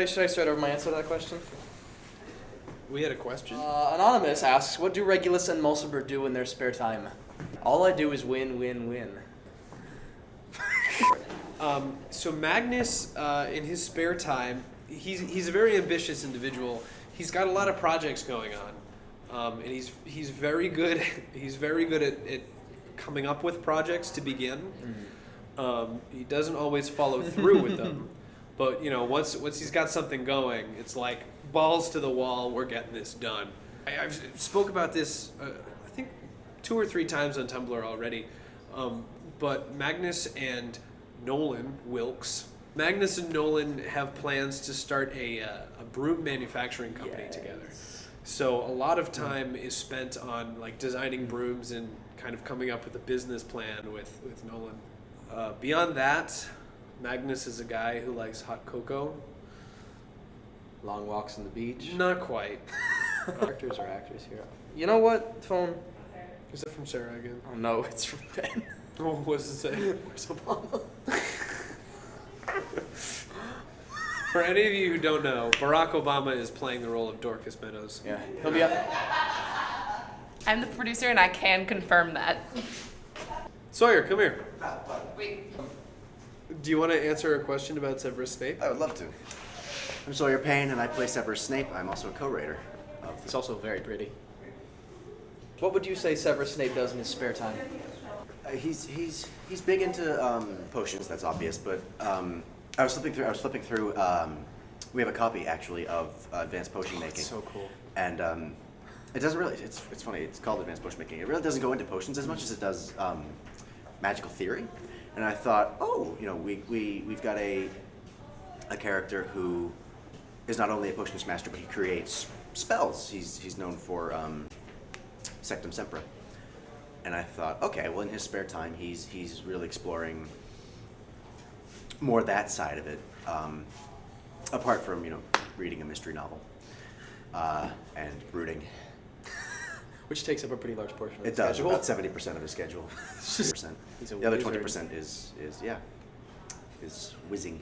Should I start over my answer to that question? We had a question. Anonymous asks, what do Regulus and Mulciber do in their spare time? All I do is win, win, win. So Magnus, in his spare time, he's a very ambitious individual. He's got a lot of projects going on, and he's very good. He's very good at coming up with projects to begin. He doesn't always follow through with them, but once he's got something going, it's like balls to the wall. We're getting this done. I've spoke about this I think 2 or 3 times on Tumblr already, but Magnus and Nolan Wilkes. Magnus and Nolan have plans to start a broom manufacturing company together. So a lot of time is spent on like designing brooms and kind of coming up with a business plan with Nolan. Beyond that, Magnus is a guy who likes hot cocoa. Long walks on the beach. Not quite. Characters or actors here? You know what, phone? Is that from Sarah again? Oh no, it's from Ben. Oh, what does it say? Where's Obama? For any of you who don't know, Barack Obama is playing the role of Dorcas Meadows. Yeah, he'll be up. I'm the producer and I can confirm that. Sawyer, come here. Wait. Do you want to answer a question about Severus Snape? I would love to. I'm Sawyer Payne, and I play Severus Snape. I'm also a co-writer. He's also very pretty. What would you say Severus Snape does in his spare time? He's big into potions. That's obvious, but I was flipping through. We have a copy actually of Advanced Potion Making. That's so cool. And it doesn't really. It's funny. It's called Advanced Potion Making. It really doesn't go into potions as much as it does magical theory. And I thought, we've got a character who is not only a potionist master, but he creates spells. He's known for Sectum Sempra. And I thought, okay, well, in his spare time, he's really exploring more that side of it, apart from reading a mystery novel and brooding. Which takes up a pretty large portion of It his does, schedule. about 70% of his schedule. The other 20% is whizzing,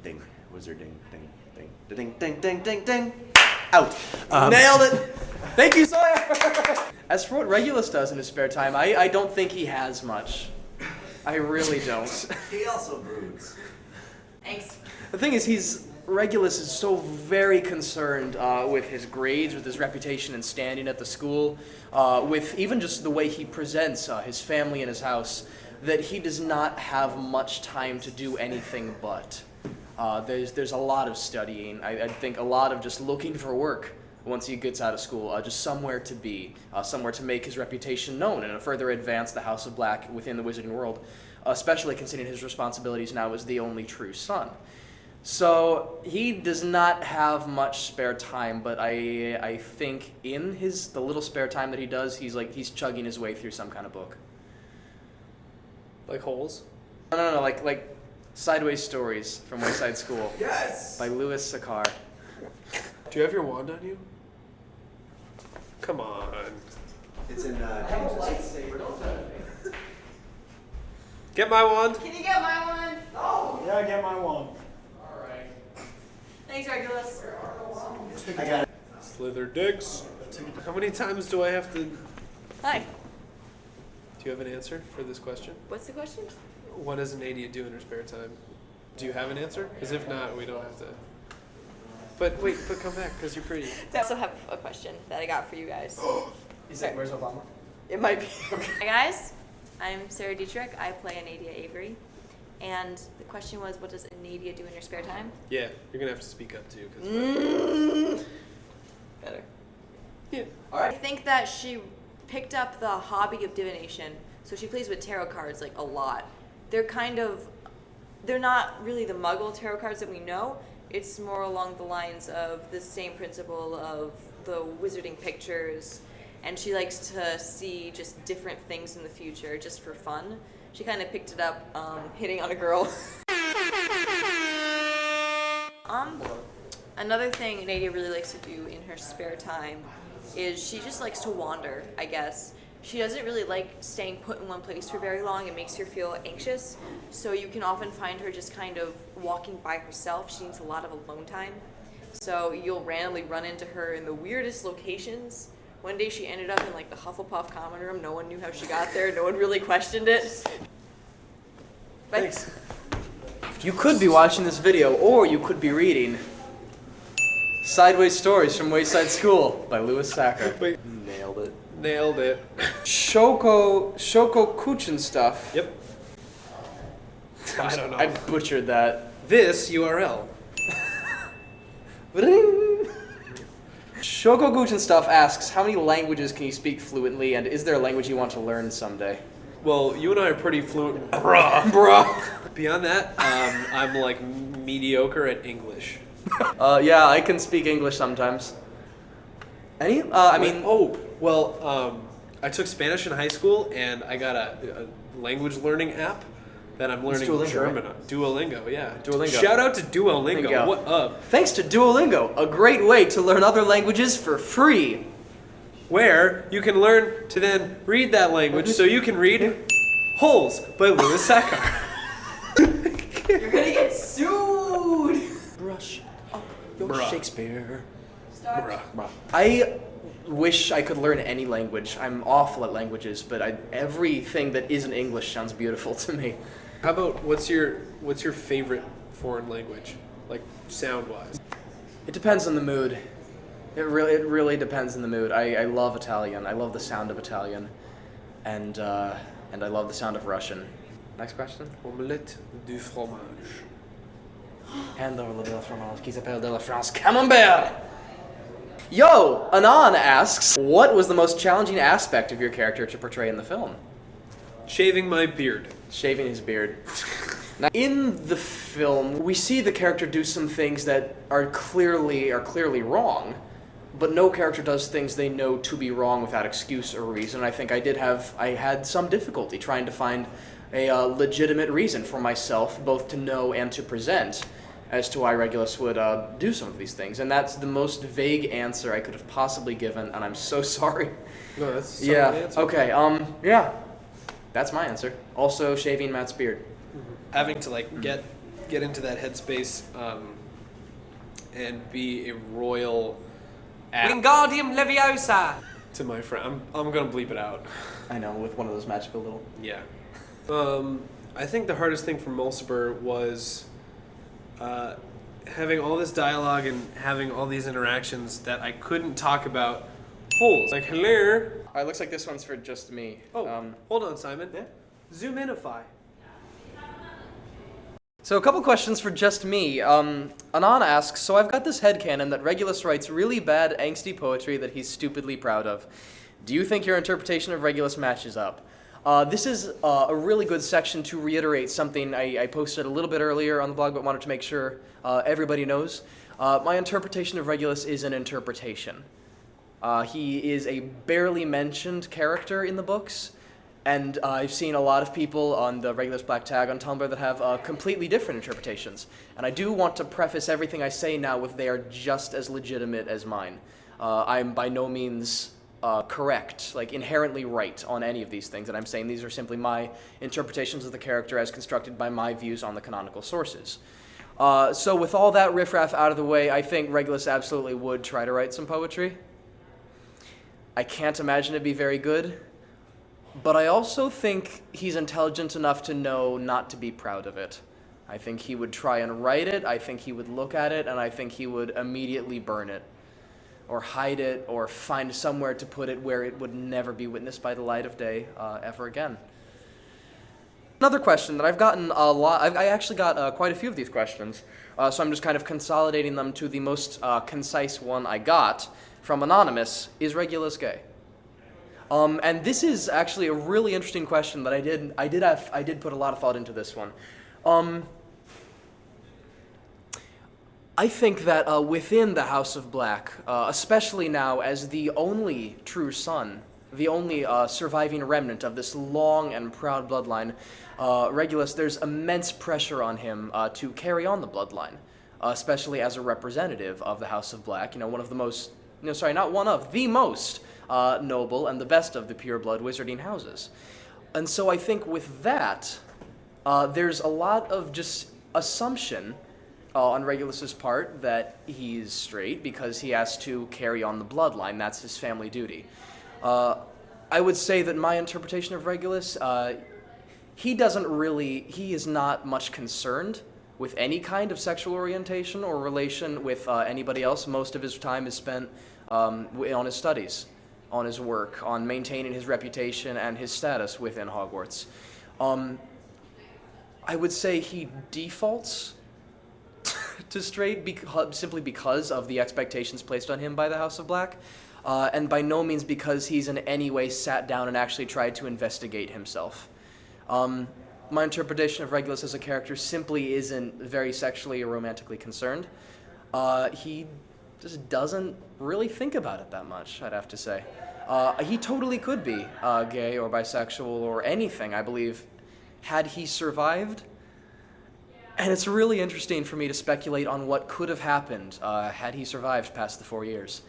ding, wizarding, ding, ding, ding, ding, ding, ding, ding, out. Nailed it! Thank you, Sawyer! As for what Regulus does in his spare time, I don't think he has much. I really don't. He also broods. Thanks. The thing is, Regulus is so very concerned with his grades, with his reputation and standing at the school, with even just the way he presents his family and his house, that he does not have much time to do anything but. There's a lot of studying. I think a lot of just looking for work once he gets out of school, just somewhere to be, somewhere to make his reputation known and further advance the House of Black within the wizarding world, especially considering his responsibilities now as the only true son. So he does not have much spare time, but I think in the little spare time that he does, he's chugging his way through some kind of book. Like Holes? No, like Sideways Stories from Wayside School. Yes. By Louis Sakar. Do you have your wand on you? Come on. It's in James's. Get my wand. Can you get my one? Yeah, get my one. Thanks, Regulus. I got it. Slither dicks. How many times do I have to... Do Hi. you have an answer for this question? What's the question? What does Nadia do in her spare time? Do you have an answer? Because if not, we don't have to... But come back, because you're pretty. I also have a question that I got for you guys. Is it Where's Obama? It might be. Hi guys, I'm Sarah Dietrich. I play Anadia Avery. And the question was, what does Anadia do in her spare time? Yeah, you're going to have to speak up too. Cause Better. Yeah. I think that she picked up the hobby of divination, so she plays with tarot cards like a lot. They're not really the Muggle tarot cards that we know. It's more along the lines of the same principle of the wizarding pictures, and she likes to see just different things in the future just for fun. She kind of picked it up hitting on a girl. Another thing Nadia really likes to do in her spare time is she just likes to wander, I guess. she doesn't really like staying put in one place for very long. It makes her feel anxious. So you can often find her just kind of walking by herself. She needs a lot of alone time. So you'll randomly run into her in the weirdest locations. One day she ended up in like the Hufflepuff common room. No one knew how she got there. No one really questioned it. Thanks. You could be watching this video, or you could be reading Sideways Stories from Wayside School by Louis Sacker. Wait. Nailed it. Nailed it. Shoko Kuchen stuff. Yep. I don't know. I butchered that. This URL. Shoko Guchin Stuff asks, how many languages can you speak fluently, and is there a language you want to learn someday? Well, you and I are pretty fluent. Bruh. Beyond that, I'm like mediocre at English. Yeah, I can speak English sometimes. Any? I mean... I took Spanish in high school, and I got a language learning app that I'm learning Duolingo, German right? on. Duolingo, yeah. Duolingo. Shout out to Duolingo. Duolingo. What up? Thanks to Duolingo, a great way to learn other languages for free. Where you can learn to then read that language so you can read Holes by Louis Sacker. You're gonna get sued. Brush up your Bruh. Shakespeare. Bruh. I wish I could learn any language. I'm awful at languages, but everything that isn't English sounds beautiful to me. How about what's your favorite foreign language, like sound wise? It depends on the mood. It really depends on the mood. I love Italian. I love the sound of Italian, and I love the sound of Russian. Next question. Omelette du fromage. Hand over le fromage qui s'appelle de la France Camembert. Yo, Anon asks, what was the most challenging aspect of your character to portray in the film? Shaving my beard. Shaving his beard. Now, in the film, we see the character do some things that are clearly wrong, but no character does things they know to be wrong without excuse or reason. I think I had some difficulty trying to find a legitimate reason for myself, both to know and to present, as to why Regulus would do some of these things. And that's the most vague answer I could have possibly given, and I'm so sorry. No, that's a Yeah, solid answer. okay, yeah. That's my answer. Also, shaving Matt's beard. Having to like get into that headspace and be a royal Wingardium Leviosa. to my friend. I'm gonna bleep it out. I know, with one of those magical little... Yeah. I think the hardest thing for Mulciber was having all this dialogue and having all these interactions that I couldn't talk about holes. Like, hello. All right, looks like this one's for just me. Oh, hold on, Simon. Yeah? Zoom inify. So a couple questions for just me. Anon asks, so I've got this headcanon that Regulus writes really bad, angsty poetry that he's stupidly proud of. Do you think your interpretation of Regulus matches up? This is a really good section to reiterate something I posted a little bit earlier on the blog, but wanted to make sure everybody knows. My interpretation of Regulus is an interpretation. He is a barely mentioned character in the books, and I've seen a lot of people on the Regulus Black Tag on Tumblr that have completely different interpretations. And I do want to preface everything I say now with they are just as legitimate as mine. I'm by no means correct, like inherently right on any of these things, and I'm saying these are simply my interpretations of the character as constructed by my views on the canonical sources. So with all that riffraff out of the way, I think Regulus absolutely would try to write some poetry. I can't imagine it'd be very good, but I also think he's intelligent enough to know not to be proud of it. I think he would try and write it, I think he would look at it, and I think he would immediately burn it, or hide it, or find somewhere to put it where it would never be witnessed by the light of day ever again. Another question that I've gotten a lot, I actually got quite a few of these questions, so I'm just kind of consolidating them to the most concise one I got from Anonymous: is Regulus gay? And this is actually a really interesting question that I did put a lot of thought into this one. I think that within the House of Black, especially now as the only true son, the only surviving remnant of this long and proud bloodline, Regulus, there's immense pressure on him to carry on the bloodline, especially as a representative of the House of Black, you know, one of the most no, sorry, not one of, the most noble and the best of the pureblood wizarding houses. And so I think with that, there's a lot of just assumption on Regulus's part that he's straight because he has to carry on the bloodline. That's his family duty. I would say that my interpretation of Regulus, he is not much concerned with any kind of sexual orientation or relation with anybody else. Most of his time is spent on his studies, on his work, on maintaining his reputation and his status within Hogwarts. I would say he defaults to straight simply because of the expectations placed on him by the House of Black, and by no means because he's in any way sat down and actually tried to investigate himself. My interpretation of Regulus as a character simply isn't very sexually or romantically concerned. He just doesn't really think about it that much, I'd have to say. He totally could be gay or bisexual or anything, I believe, had he survived. And it's really interesting for me to speculate on what could have happened had he survived past the 4 years.